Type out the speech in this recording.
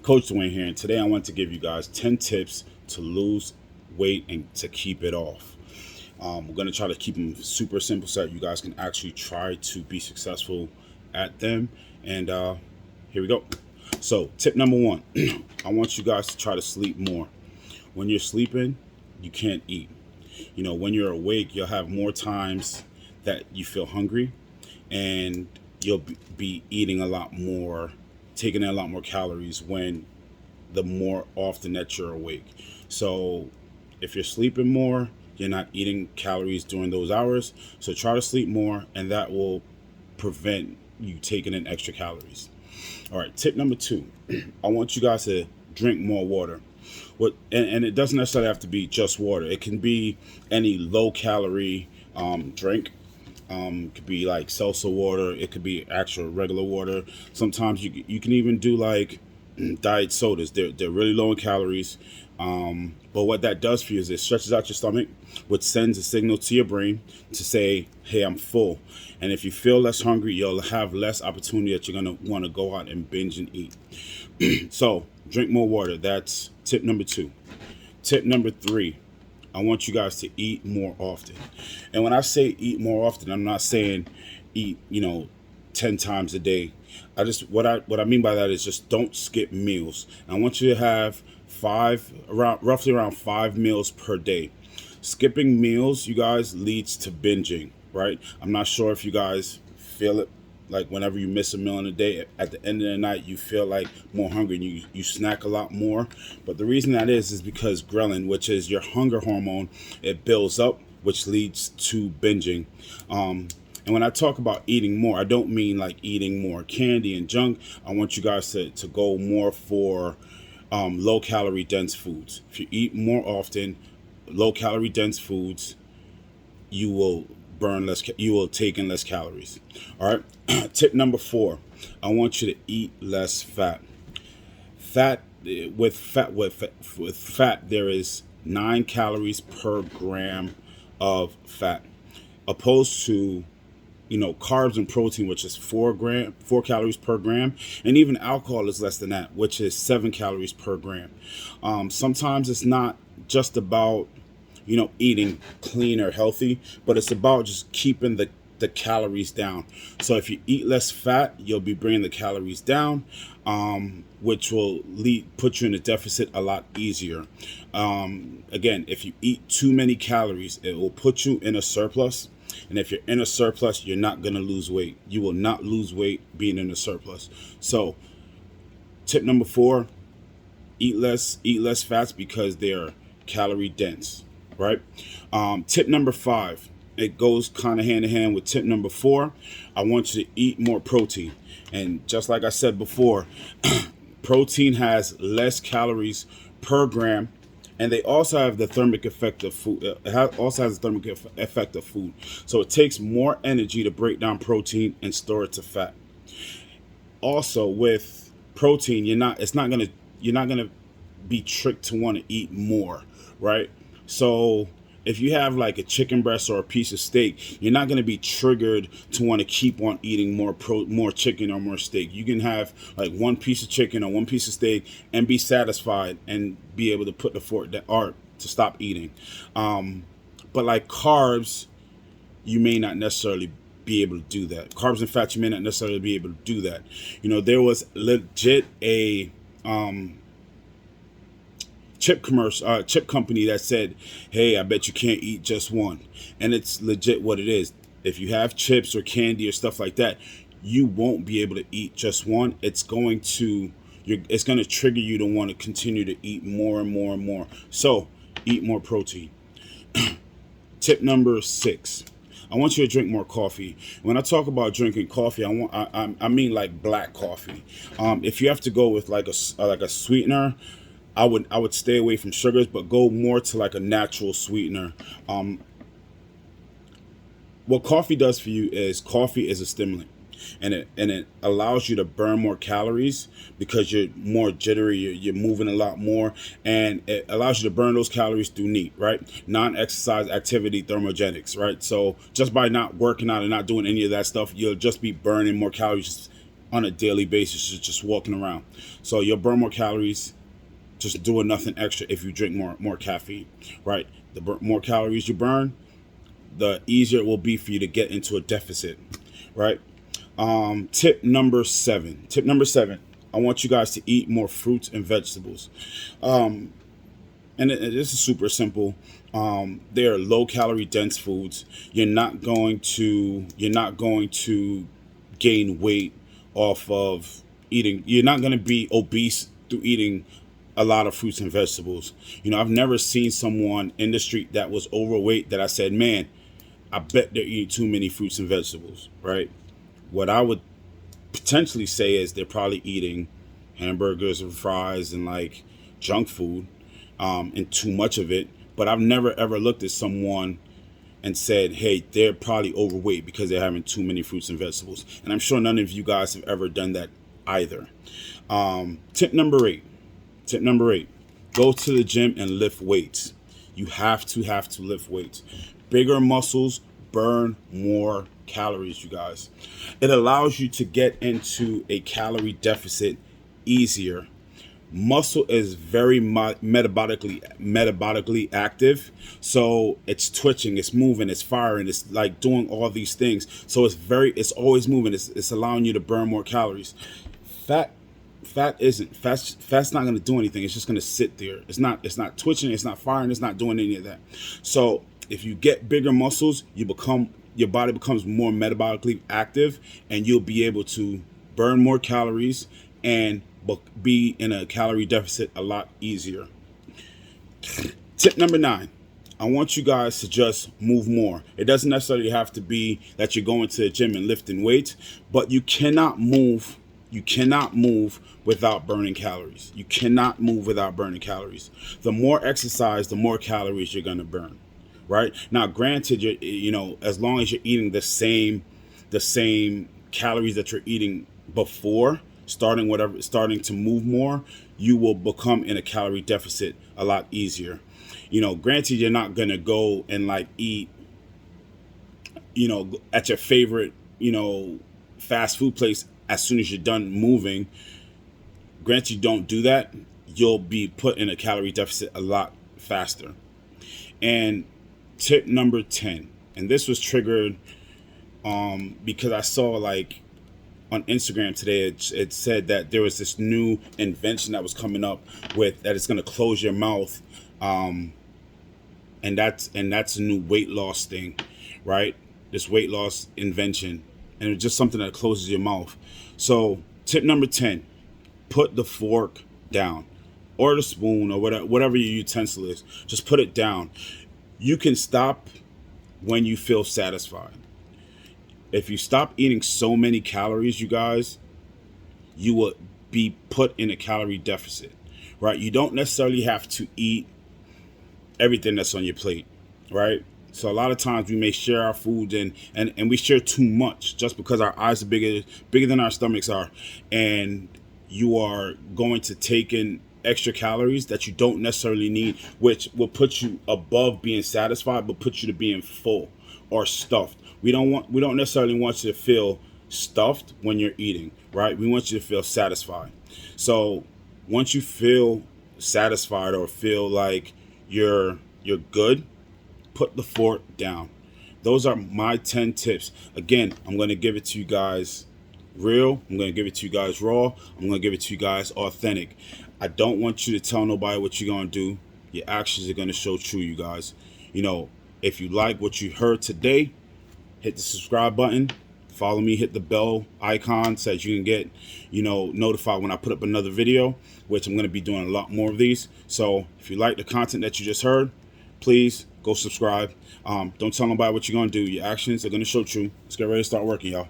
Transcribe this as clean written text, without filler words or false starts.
Coach Dwayne here, and today I want to give you guys 10 tips to lose weight and to keep it off. We're going to try to keep them super simple so that you guys can actually try to be successful at them. And here we go. So, tip number one, I want you guys to try to sleep more. When you're sleeping, you can't eat. When you're awake, you'll have more times that you feel hungry, and you'll be eating a lot more, taking in a lot more calories when the more often that you're awake. So if you're sleeping more, you're not eating calories during those hours. So try to sleep more, and that will prevent you taking in extra calories. All right, tip number two, I want you guys to drink more water. And it doesn't necessarily have to be just water. It can be any low calorie drink. It could be like seltzer water. It could be actual regular water. Sometimes you can even do like diet sodas. They're really low in calories. But what that does for you is it stretches out your stomach, which sends a signal to your brain to say, hey, I'm full. And if you feel less hungry, you'll have less opportunity that you're going to want to go out and binge and eat. So drink more water. That's tip number two. Tip number three, I want you guys to eat more often. And when I say eat more often, I'm not saying eat, 10 times a day. What I mean by that is just don't skip meals. I want you to have roughly around 5 meals per day. Skipping meals, you guys, leads to binging, right? I'm not sure if you guys feel it, like whenever you miss a meal in a day, at the end of the night you feel like more hungry and you snack a lot more. But the reason that is because ghrelin, which is your hunger hormone, it builds up, which leads to binging. And when I talk about eating more, I don't mean like eating more candy and junk. I want you guys to go more for low calorie dense foods. If you eat more often low calorie dense foods, you will burn less, you will take in less calories. All right. Tip number four, I want you to eat less fat. With fat, there is 9 calories per gram of fat, opposed to carbs and protein, which is 4 calories per gram, and even alcohol is less than that, which is 7 calories per gram. Sometimes it's not just about eating clean or healthy, but it's about just keeping the calories down. So if you eat less fat, you'll be bringing the calories down, which will put you in a deficit a lot easier. Again, if you eat too many calories, it will put you in a surplus. And if you're in a surplus, you're not going to lose weight. You will not lose weight being in a surplus. So tip number four, eat less fats because they're calorie dense, right? Tip number five, it goes kind of hand in hand with tip number four. I want you to eat more protein. And just like I said before, protein has less calories per gram, and they also have the thermic effect of food. It also has the thermic effect of food. So it takes more energy to break down protein and store it to fat. Also, with protein, you're not gonna be tricked to want to eat more, right? So if you have like a chicken breast or a piece of steak, you're not going to be triggered to want to keep on eating more chicken or more steak. You can have like one piece of chicken or one piece of steak and be satisfied and be able to put the fork down or to stop eating. But like carbs, you may not necessarily be able to do that. Carbs and fats, you may not necessarily be able to do that. There was legit a chip company that said, hey, I bet you can't eat just one. And it's legit what it is. If you have chips or candy or stuff like that, you won't be able to eat just one. It's going to trigger you to want to continue to eat more and more and more. So eat more protein. Tip number 6, I want you to drink more coffee. When I talk about drinking coffee, I mean like black coffee. If you have to go with like a sweetener, I would stay away from sugars, but go more to like a natural sweetener. What coffee does for you is coffee is a stimulant, and it allows you to burn more calories because you're more jittery, you're moving a lot more, and it allows you to burn those calories through NEAT, right? Non-exercise activity thermogenics, right? So just by not working out and not doing any of that stuff, you'll just be burning more calories on a daily basis, just walking around. So you'll burn more calories just doing nothing extra if you drink more caffeine, right? The more calories you burn, the easier it will be for you to get into a deficit, right? Tip number 7. Tip number 7. I want you guys to eat more fruits and vegetables. This is super simple. They are low calorie dense foods. You're not going to gain weight off of eating. You're not going to be obese through eating a lot of fruits and vegetables. I've never seen someone in the street that was overweight that I said, man, I bet they're eating too many fruits and vegetables, right? What I would potentially say is they're probably eating hamburgers and fries and like junk food, and too much of it. But I've never ever looked at someone and said, hey, they're probably overweight because they're having too many fruits and vegetables. And I'm sure none of you guys have ever done that either. Tip number 8. Go to the gym and lift weights. You have to lift weights. Bigger muscles burn more calories, you guys. It allows you to get into a calorie deficit easier. Muscle is very metabolically active, so it's twitching, it's moving, it's firing, it's like doing all these things. So it's always moving. It's allowing you to burn more calories. Fat's not going to do anything. It's just going to sit there. It's not twitching, it's not firing, it's not doing any of that. So if you get bigger muscles, your body becomes more metabolically active, and you'll be able to burn more calories and be in a calorie deficit a lot easier. Tip number 9. I want you guys to just move more. It doesn't necessarily have to be that you're going to the gym and lifting weights, but you cannot move without burning calories. You cannot move without burning calories. The more exercise, the more calories you're going to burn, right? Now, granted, as long as you're eating the same calories that you're eating before, starting to move more, you will become in a calorie deficit a lot easier. Granted, you're not going to go and like eat, at your favorite, fast food place as soon as you're done moving. Granted, you don't do that, you'll be put in a calorie deficit a lot faster. And tip number 10, and this was triggered because I saw like on Instagram today, it said that there was this new invention that was coming up with that it's going to close your mouth, and that's a new weight loss thing, right? This weight loss invention, and it's just something that closes your mouth. So tip number 10, put the fork down, or the spoon, or whatever your utensil is. Just put it down. You can stop when you feel satisfied. If you stop eating so many calories, you guys, you will be put in a calorie deficit, right? You don't necessarily have to eat everything that's on your plate, right? So a lot of times we may share our food and we share too much just because our eyes are bigger than our stomachs are, and you are going to take in extra calories that you don't necessarily need, which will put you above being satisfied, but put you to being full or stuffed. We don't necessarily want you to feel stuffed when you're eating, right? We want you to feel satisfied. So once you feel satisfied or feel like you're good, put the fork down. Those are my 10 tips. Again, I'm going to give it to you guys real. I'm going to give it to you guys raw. I'm going to give it to you guys authentic. I don't want you to tell nobody what you're going to do. Your actions are going to show true, you guys. If you like what you heard today, hit the subscribe button, follow me, hit the bell icon so that you can get, notified when I put up another video, which I'm going to be doing a lot more of these. So if you like the content that you just heard, please go subscribe. Don't tell nobody what you're going to do. Your actions are going to show true. Let's get ready to start working, y'all.